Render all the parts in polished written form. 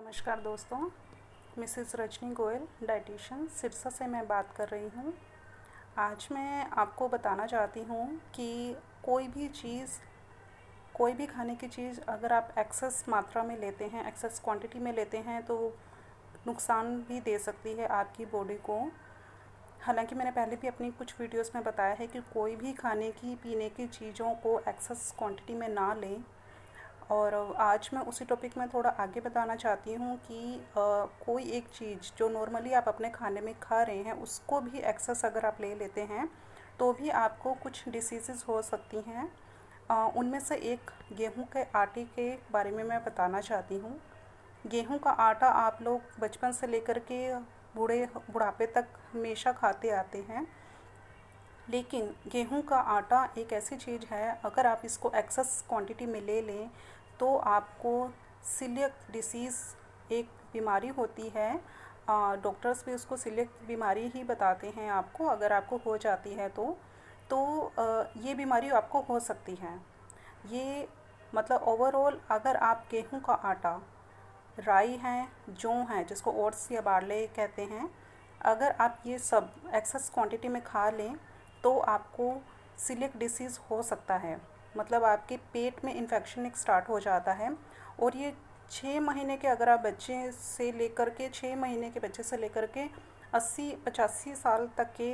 नमस्कार दोस्तों, Mrs Rajni Goyal dietitian Sirsa से मैं बात कर रही हूँ। आज मैं आपको बताना चाहती हूँ कि कोई भी खाने की चीज़ अगर आप एक्सेस मात्रा में लेते हैं, एक्सेस क्वांटिटी में लेते हैं तो नुकसान भी दे सकती है आपकी बॉडी को। हालांकि मैंने पहले भी अपनी कुछ वीडियोस में बताया है कि कोई भी खाने की पीने की चीज़ों को एक्सेस क्वांटिटी में ना लें। और आज मैं उसी टॉपिक में थोड़ा आगे बताना चाहती हूँ कि कोई एक चीज़ जो नॉर्मली आप अपने खाने में खा रहे हैं उसको भी एक्सेस अगर आप ले लेते हैं तो भी आपको कुछ डिसीज़ेज़ हो सकती हैं। उनमें से एक गेहूं के आटे के बारे में मैं बताना चाहती हूँ। गेहूं का आटा आप लोग बचपन से लेकर के बुढ़ापे तक हमेशा खाते आते हैं, लेकिन गेहूं का आटा एक ऐसी चीज़ है, अगर आप इसको एक्सेस क्वांटिटी में ले लें तो आपको सीलियक डिसीज़ एक बीमारी होती है। डॉक्टर्स भी उसको सीलियक बीमारी ही बताते हैं आपको, अगर आपको हो जाती है ये बीमारी आपको हो सकती है। ये मतलब ओवरऑल अगर आप गेहूं का आटा, राई है, जौ है जिसको ओट्स या बार्ले कहते हैं, अगर आप ये सब एक्सेस क्वांटिटी में खा लें तो आपको सीलियक डिसीज़ हो सकता है। मतलब आपके पेट में इन्फेक्शन एक स्टार्ट हो जाता है। और ये 6 महीने के अगर आप बच्चे से लेकर के 6 महीने के बच्चे से लेकर के 80-85 साल तक के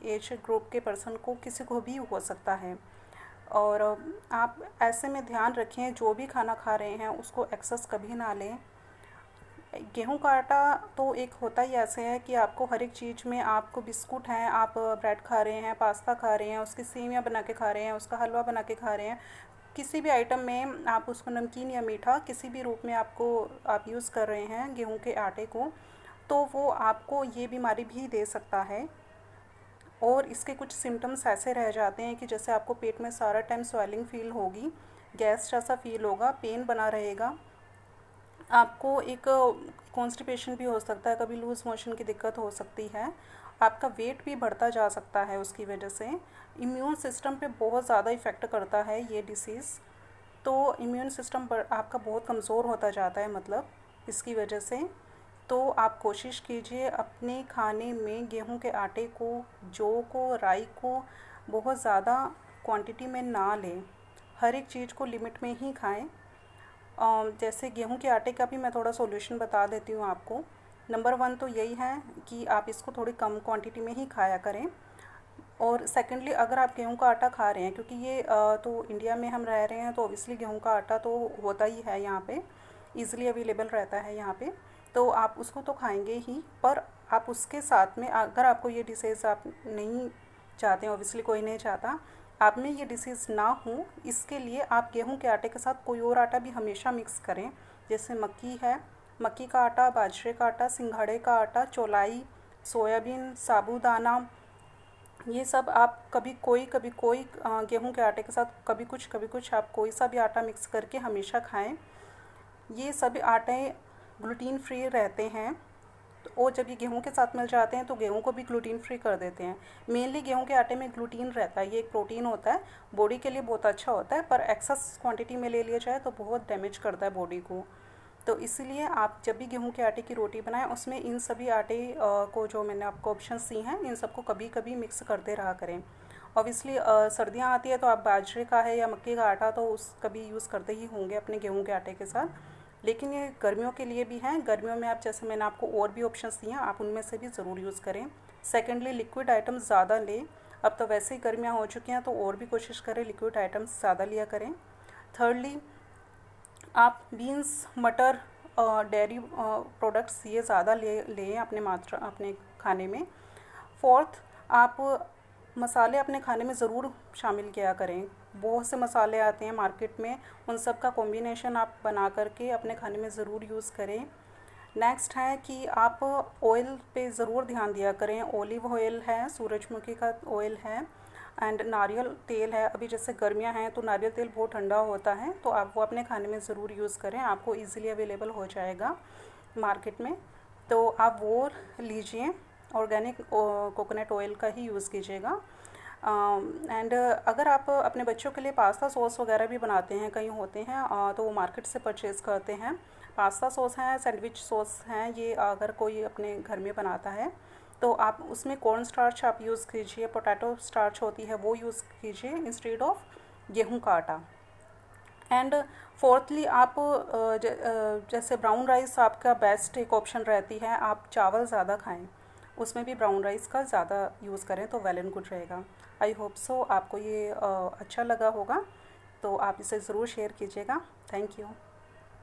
एज ग्रुप के पर्सन को किसी को भी हो सकता है। और आप ऐसे में ध्यान रखें, जो भी खाना खा रहे हैं उसको एक्सेस कभी ना लें। गेहूं का आटा तो एक होता ही ऐसे है कि आपको हर एक चीज़ में, आपको बिस्कुट हैं, आप ब्रेड खा रहे हैं, पास्ता खा रहे हैं, उसकी सेवियां बना के खा रहे हैं, उसका हलवा बना के खा रहे हैं, किसी भी आइटम में आप उसको नमकीन या मीठा किसी भी रूप में आप यूज़ कर रहे हैं गेहूं के आटे को, तो वो आपको ये बीमारी भी दे सकता है। और इसके कुछ सिम्टम्स ऐसे रह जाते हैं कि जैसे आपको पेट में सारा टाइम स्वेलिंग फील होगी, गैस जैसा फील होगा, पेन बना रहेगा, आपको एक कॉन्स्टिपेशन भी हो सकता है, कभी लूज़ मोशन की दिक्कत हो सकती है, आपका वेट भी बढ़ता जा सकता है उसकी वजह से। इम्यून सिस्टम पे बहुत ज़्यादा इफ़ेक्ट करता है ये डिसीज़। तो इम्यून सिस्टम पर आपका बहुत कमज़ोर होता जाता है मतलब इसकी वजह से। तो आप कोशिश कीजिए अपने खाने में गेहूं के आटे को, जौ को, राई को बहुत ज़्यादा क्वांटिटी में ना लें। हर एक चीज़ को लिमिट में ही खाएं। जैसे गेहूं के आटे का भी मैं थोड़ा सॉल्यूशन बता देती हूँ आपको। नंबर 1 तो यही है कि आप इसको थोड़ी कम क्वांटिटी में ही खाया करें। और सेकेंडली, अगर आप गेहूं का आटा खा रहे हैं, क्योंकि ये तो इंडिया में हम रह रहे हैं तो ऑब्वियसली गेहूं का आटा तो होता ही है यहाँ पे, ईज़िली अवेलेबल रहता है यहाँ पे, तो आप उसको तो खाएंगे ही। पर आप उसके साथ में, अगर आपको ये डिसीज़ आप नहीं चाहते हैं, ऑब्वियसली कोई नहीं चाहता आप में ये डिसीज़ ना हो, इसके लिए आप गेहूं के आटे के साथ कोई और आटा भी हमेशा मिक्स करें। जैसे मक्की है, मक्की का आटा, बाजरे का आटा, सिंघाड़े का आटा, चौलाई, सोयाबीन, साबूदाना, ये सब आप कभी कोई गेहूं के आटे के साथ कभी कुछ आप कोई सा भी आटा मिक्स करके हमेशा खाएं। ये सभी आटे ग्लूटीन फ्री रहते हैं, तो और जब ये गेहूं के साथ मिल जाते हैं तो गेहूं को भी ग्लूटीन फ्री कर देते हैं। मेनली गेहूं के आटे में ग्लूटीन रहता है, ये एक प्रोटीन होता है, बॉडी के लिए बहुत अच्छा होता है, पर एक्सेस क्वांटिटी में ले लिया जाए तो बहुत डैमेज करता है बॉडी को। तो इसीलिए आप जब भी गेहूं के आटे की रोटी बनाएं, उसमें इन सभी आटे को, जो मैंने आपको ऑप्शंस दी हैं, इन सबको कभी कभी मिक्स करते रहा करें। ऑब्वियसली सर्दियाँ आती है तो आप बाजरे का है या मक्के का आटा तो उस कभी यूज़ करते ही होंगे अपने गेहूं के आटे के साथ, लेकिन ये गर्मियों के लिए भी हैं। गर्मियों में आप, जैसे मैंने आपको और भी ऑप्शंस दिए हैं, आप उनमें से भी ज़रूर यूज़ करें। सेकेंडली, लिक्विड आइटम्स ज़्यादा लें। अब तो वैसे ही गर्मियाँ हो चुकी हैं तो और भी कोशिश करें लिक्विड आइटम्स ज़्यादा लिया करें। थर्डली, आप बीन्स, मटर, डेयरी प्रोडक्ट्स ये ज़्यादा लें अपने खाने में। फोर्थ, आप मसाले अपने खाने में ज़रूर शामिल किया करें। बहुत से मसाले आते हैं मार्केट में, उन सब का कॉम्बिनेशन आप बना करके अपने खाने में ज़रूर यूज़ करें। नेक्स्ट है कि आप ऑयल पे ज़रूर ध्यान दिया करें। ओलिव ऑयल है, सूरजमुखी का ऑयल है, एंड नारियल तेल है। अभी जैसे गर्मियां हैं तो नारियल तेल बहुत ठंडा होता है, तो आप वो अपने खाने में ज़रूर यूज़ करें, आपको इजीली अवेलेबल हो जाएगा मार्केट में, तो आप वो लीजिए। ऑर्गेनिक कोकोनट ऑयल का ही यूज़ कीजिएगा। एंड अगर आप अपने बच्चों के लिए पास्ता सॉस वगैरह भी बनाते हैं, कहीं होते हैं तो वो मार्केट से परचेज़ करते हैं, पास्ता सॉस है, सैंडविच सॉस हैं, ये अगर कोई अपने घर में बनाता है तो आप उसमें कॉर्न स्टार्च आप यूज़ कीजिए, पोटैटो स्टार्च होती है वो यूज़ कीजिए इंस्टेड ऑफ गेहूं का आटा। एंड फोर्थली आप जैसे ब्राउन राइस आपका बेस्ट एक ऑप्शन रहती है, आप चावल ज़्यादा खाएं, उसमें भी ब्राउन राइस का ज़्यादा यूज़ करें तो वेल एंड गुड रहेगा। आई होप सो आपको ये अच्छा लगा होगा, तो आप इसे ज़रूर शेयर कीजिएगा। Thank you.